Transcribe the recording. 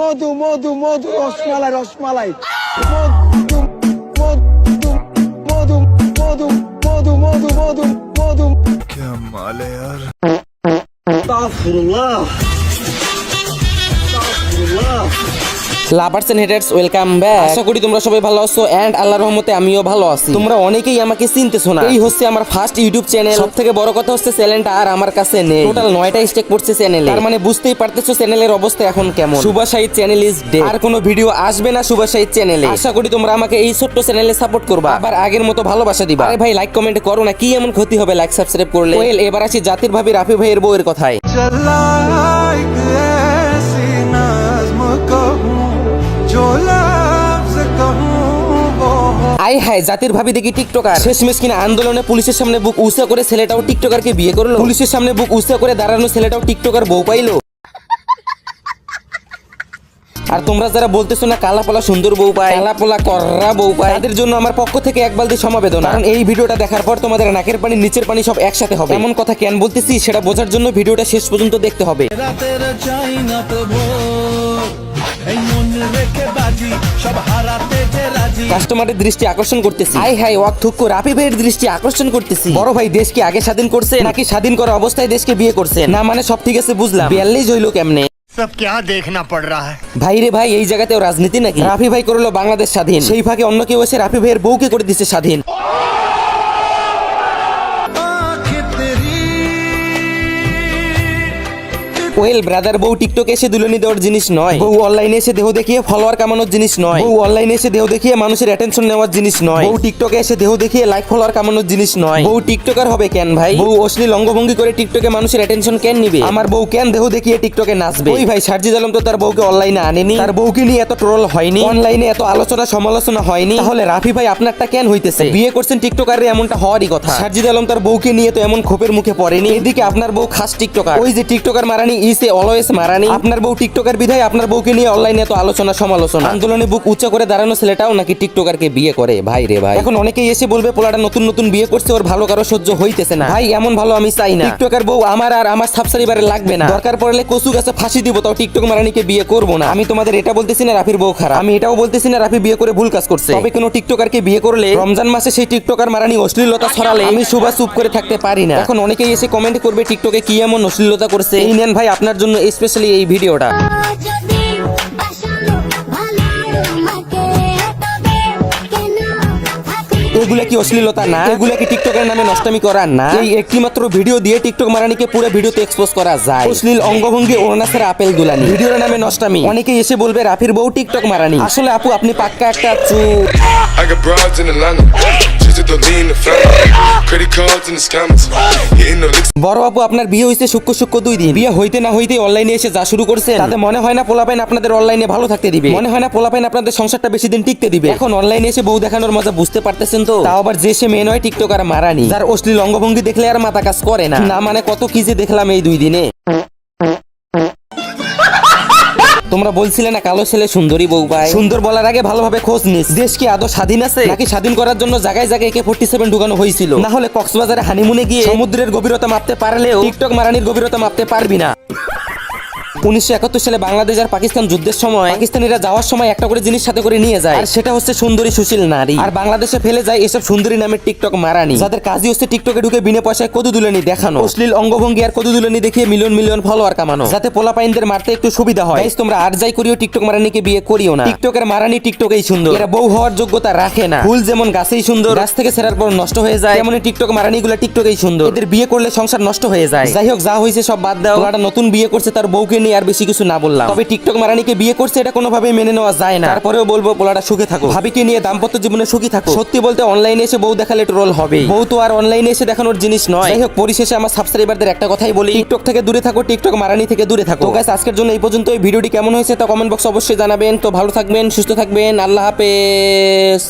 মধু মধু মধু রসমালাই রসমালাই মধু মধু মধু মধু মধু মধু মধু মধু क्या माल है यार। আস্তাগফিরুল্লাহ আস্তাগফিরুল্লাহ। Lovers and haters welcome back. আশা করি তোমরা সবাই ভালো আছো এন্ড আল্লাহর রহমতে আমিও ভালো আছি। তোমরা অনেকেই আমাকে চিনতেছো না। এই হচ্ছে আমার ফার্স্ট ইউটিউব চ্যানেল। সবথেকে বড় কথা হচ্ছে চ্যানেলটা আর আমার কাছে নেই। টোটাল 9টা স্টেক পড়ছে চ্যানেলে। তার মানে বুঝতেই পারতেছো চ্যানেলের অবস্থা এখন কেমন। সুভাষাইদ চ্যানেল ইজ ডেড। আর কোনো ভিডিও আসবে না সুভাষাইদ চ্যানেলে। আশা করি তোমরা আমাকে এই ছোট্ট চ্যানেলে সাপোর্ট করবা, আবার আগের মতো ভালোবাসা দিবা। আরে ভাই লাইক কমেন্ট করো না, কি এমন ক্ষতি হবে লাইক সাবস্ক্রাইব করলে। ওয়েল এবার আসি জাতির ভাবি রাফি ভাইয়ের বউয়ের কথায়। আই হায় জাতির ভাবি দেখি টিকটকার। শেষমেশ কিনা আন্দোলনে পুলিশের সামনে বুক উঁচা করে ছেলেটাও টিকটকারকে বিয়ে করলো। পুলিশের সামনে বুক উঁচা করে দাঁড়ানো ছেলেটাও টিকটকার বউ পাইলো। আর তোমরা যারা বলতেছো না কালাপোলা সুন্দর বউ পায়, কালাপোলা কররা বউ পায়, তাদের জন্য আমার পক্ষ থেকে এক বালতি সমবেদনা। কারণ এই ভিডিওটা দেখার পর তোমাদের নাকের পানি নিচের পানি সব একসাথে হবে। এমন কথা কেন বলতেছি সেটা বোঝার জন্য ভিডিওটা শেষ পর্যন্ত দেখতে হবে। কাস্টমারের দৃষ্টি আকর্ষণ করতেছি। আই হাই ওয়াক থুক্কু রাফি ভাইয়ের দৃষ্টি আকর্ষণ করতেছি। বড় ভাই দেশ কি আগে স্বাধীন করছে নাকি স্বাধীন করা অবস্থায় দেশকে বিয়ে করছে? না মানে সব ঠিক আছে বুঝলাম, 42 হইলো কেমনে? सब क्या देखना पड़ रहा है। ভাই রে ভাই এই জায়গাতেও রাজনীতি নাকি? রাফি ভাই করলো বাংলাদেশ স্বাধীন, সেই ফাঁকে অন্য কেউ এসে রাফি ভাইয়ের বউকে করে দিচ্ছে স্বাধীন। ওয়েল ব্রাদার, বউ টিকটকে এসে দুলনি দেওয়ার জিনিস নয়। বউ অনলাইনে এসে দেহ দেখিয়ে ফলোয়ার কামানোর জিনিস নয়। বউ অনলাইনে এসে দেহ দেখিয়ে মানুষের অ্যাটেনশন নেওয়ার জিনিস নয়। বউ টিকটকে এসে দেহ দেখিয়ে লাইক ফলোয়ার কামানোর জিনিস নয়। বউ টিকটকার হবে কেন ভাই? বউ অশ্লীল অঙ্গভঙ্গি করে টিকটকে মানুষের অ্যাটেনশন কেন নিবে? আমার বউ কেন দেহ দেখিয়ে টিকটকে নাচবে? ওই ভাই সার্জিদ আলম তো তার বউকে অনলাইনে আনেনি, তার বউকে নিয়ে এত ট্রোল হয়নি, অনলাইনে এত আলোচনা সমালোচনা হয়নি। তাহলে রাফি ভাই আপনারটা কেন হইতেছে? বিয়ে করছেন টিকটকারে এমনটা হওয়ারই কথা। সার্জিদ আলম তার বউকে নিয়ে তো এমন খোপের মুখে পড়েনি। এদিকে আপনার বউ খাস টিকটকার। ওই যে টিকটকার মারানি ইসে অলওয়েজ মারানি। আপনার বউ টিকটকার বিধায় আপনার বউকে নিয়ে অনলাইনে এত আলোচনা সমালোচনা। আন্দোলনে বুক উঁচা করে দাঁড়ানো ছেলেটাও নাকি টিকটকারকে বিয়ে করে? ভাই রে ভাই, এখন অনেকেই এসে বলবে পোলাটা নতুন নতুন বিয়ে করছে, ওর ভালো কারো সহ্য হইতেছে না। ভাই এমন ভালো আমি চাই না। টিকটকার বউ আমার আর আমার সাবস্ক্রাইবারে লাগবে না। দরকার পড়লে কচু গাছে ফাঁসি দিব, তাও টিকটক মারানিকে বিয়ে করবো না। আমি তোমাদের এটা বলতেছি না রাফির বউ খারাপ, আমি এটাও বলতেছি না রাফি বিয়ে করে ভুল কাজ করছে। তবে কোনো টিকটকারকে বিয়ে করলে রমজান মাসে সেই টিকটকার মারানি অশ্লীলতা ছড়ালে আমি সুবা চুপ করে থাকতে পারি না। এখন অনেকেই এসে কমেন্ট করবে টিকটকে কি এমন অশ্লীলতা করছে। এই নেন ভাই আপনার জন্য স্পেশালি এই ভিডিওটা। এগুলা কি অশ্লীলতা না? এগুলা কি টিকটকের নামে নষ্টামি করা না? এই একটি মাত্র ভিডিও দিয়ে টিকটক মারানিকে পুরো ভিডিওতে এক্সপোজ করা যায়। অশ্লীল অঙ্গভঙ্গি ওনাসের আপেল দুলানি ভিডিওর নামে নষ্টামি। অনেকেই এসে বলবে রাফির বউ টিকটক মারানি। আসলে আপু আপনি পাক্কা একটা চুপ। I got broads in Atlanta, just to lean the family, credit cards and the scammers, hitting the licks. বড় আপু আপনার বিয়ে হইছে শুক্র 2 দিন। বিয়ে হইতে না হইতে অনলাইনে এসে যা শুরু করছেন, তাতে মনে হয় না পোলাপাইন আপনাদের অনলাইনে ভালো থাকতে দিবে। মনে হয় না পোলাপাইন আপনাদের সংসারটা বেশি দিন টিকতে দিবে। এখন অনলাইনে এসে বউ দেখানোর মজা বুঝতে পারতেছেন তো? তাও আবার যে সে মেয়ে নয় টিকটকার মারানি, যার অশ্লীল অঙ্গভঙ্গি দেখলে আর মাথা কাজ করে না। না মানে কত কি যে দেখলাম এই 2 দিনে। তোমরা বলছিলে না কালো ছেলে সুন্দরী বউ পায়। সুন্দর বলার আগে ভালোভাবে খোঁজ নিস, দেশ কি আদৌ স্বাধীন আছে নাকি স্বাধীন করার জন্য জায়গায় জায়গায় AK-47 ঢুকানো হয়েছিল। না হলে কক্সবাজারে হানিমুনে গিয়ে সমুদ্রের গভীরতা মাপতে পারলেও টিকটক মারানির গভীরতা মাপতে পারবি না। 1971 সালে বাংলাদেশ আর পাকিস্তান যুদ্ধের সময় পাকিস্তানিরা যাওয়ার সময় একটা করে জিনিস সাথে করে নিয়ে যায়, আর সেটা হচ্ছে সুন্দরী সুশীল নারী। আর বাংলাদেশে ফেলে যায় এসব সুন্দরী নামের টিকটক মারানি, যাদের কাজই হচ্ছে টিকটকে ঢুকে বিনা পয়সায় কদু দুলানি দেখানো, অশ্লীল অঙ্গভঙ্গি আর কদু দুলানি দেখিয়ে মিলিয়ন মিলিয়ন ফলোয়ার কামানো, যাতে পোলাপাইনদের মারতে একটু সুবিধা হয়। গাইস তোমরা আর যাই করিও টিকটক মারানিকে বিয়ে করিও না। টিকটকের মারানি টিকটকেই সুন্দর, এরা বউ হওয়ার যোগ্যতা রাখে না। ফুল যেমন গাছেই সুন্দর, গাছ থেকে ছেড়ার পর নষ্ট হয়ে যায়, তেমনি টিকটক মারানিগুলো টিকটকেই সুন্দর, এদের বিয়ে করলে সংসার নষ্ট হয়ে যায়। যাই হোক যা হয়েছে সব বাদ দাও। ওরা নতুন বিয়ে করছে, তার বউকে নিয়ে আর বেশি কিছু না বললাম। তবে টিকটক মারানিকে বিয়ে করছে এটা কোনোভাবেই মেনে নেওয়া যায় না। তারপরেও বলবো পোলাটা সুখে থাকো, ভাবিকে নিয়ে দাম্পত্য জীবনে সুখী থাকো। সত্যি বলতে অনলাইনে এসে বউ দেখালে ট্রোল হবে, বউ তো আর অনলাইনে এসে দেখানোর জিনিস নয়। যাই হোক পরিশেষে আমার সাবস্ক্রাইবারদের একটা কথাই বলি, টিকটক থেকে দূরে থাকো, টিকটক মারানি থেকে দূরে থাকো। তো গাইস আজকের জন্য এই পর্যন্ত। এই ভিডিওটি কেমন হয়েছে তা কমেন্ট বক্সে অবশ্যই জানাবেন। তো ভালো থাকবেন, সুস্থ থাকবেন, আল্লাহ হাফেজ।